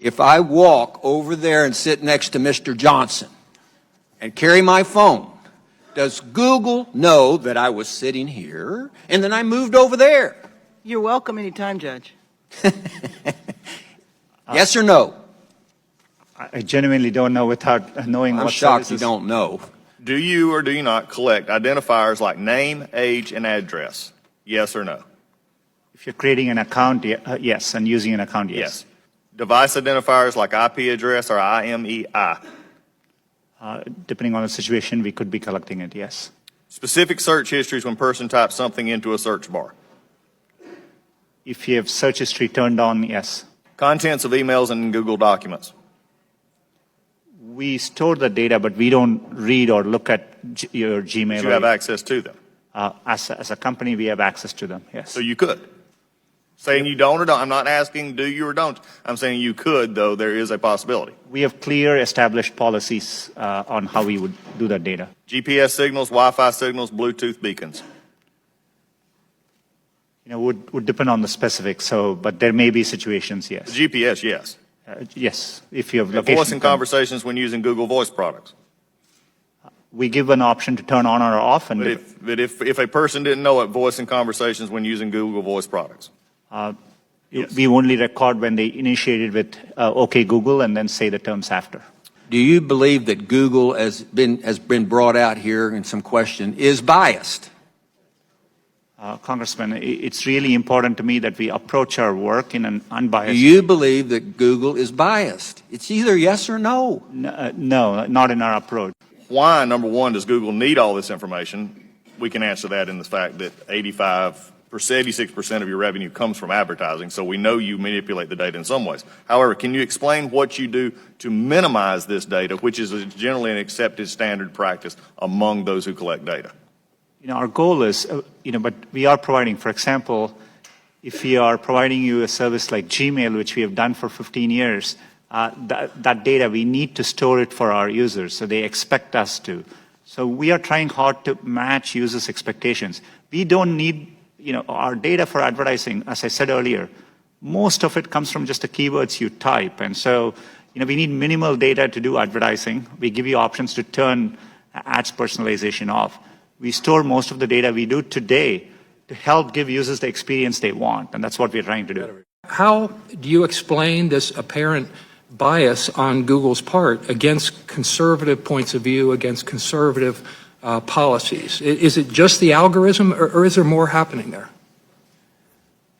if I walk over there and sit next to Mr. Johnson and carry my phone, does Google know that I was sitting here and then I moved over there? You're welcome anytime, Judge. Yes or no? I genuinely don't know without knowing I'm what shocked you services. don't know. Do you or do you not collect identifiers like name, age, and address? Yes or no? If you're creating an account, yes, and using an account, yes. Yes. Device identifiers like IP address or IMEI? Depending on the situation, we could be collecting it, yes. Specific search histories when person types something into a search bar? If you have search history turned on, yes. Contents of emails and Google documents? We store the data, but we don't read or look at your Gmail. You have access to them? As a company, we have access to them, yes. So you could. Saying you don't or don't. I'm not asking do you or don't. I'm saying you could, though there is a possibility. We have clear established policies on how we would do that data. GPS signals, Wi-Fi signals, Bluetooth beacons? Would depend on the specifics, but there may be situations, yes. GPS, yes. Yes, if you have And location. voice and conversations when using Google Voice products? We give an option to turn on or off. And But if a person didn't know it, voice and conversations when using Google Voice products? Yes. We only record when they initiated with OK Google and then say the terms after. Do you believe that Google has been brought out here in some question is biased? Congressman, it's really important to me that we approach our work in an unbiased. Do you believe that Google is biased? It's either yes or no. No, not in our approach. Why, number one, does Google need all this information? We can answer that in the fact that 86% of your revenue comes from advertising, so we know you manipulate the data in some ways. However, can you explain what you do to minimize this data, which is generally an accepted standard practice among those who collect data? Our goal is, but we are providing, for example, if we are providing you a service like Gmail, which we have done for 15 years, that data, we need to store it for our users, so they expect us to. So we are trying hard to match users' expectations. We don't need, our data for advertising, as I said earlier, most of it comes from just the keywords you type. And so, we need minimal data to do advertising. We give you options to turn ads personalization off. We store most of the data we do today to help give users the experience they want, and that's what we're trying to do. How do you explain this apparent bias on Google's part against conservative points of view, against conservative policies? Is it just the algorithm, or is there more happening there?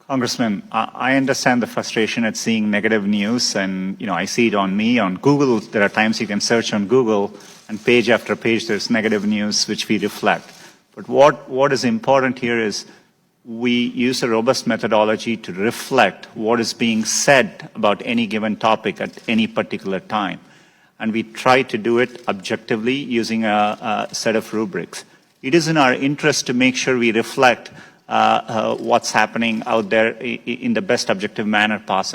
Congressman, I understand the frustration at seeing negative news, and I see it on me. On Google, there are times you can search on Google, and page after page there's negative news which we reflect. But what is important here is we use a robust methodology to reflect what is being said about any given topic at any particular time. And we try to do it objectively using a set of rubrics. It is in our interest to make sure we reflect what's happening out there in the best objective manner possible.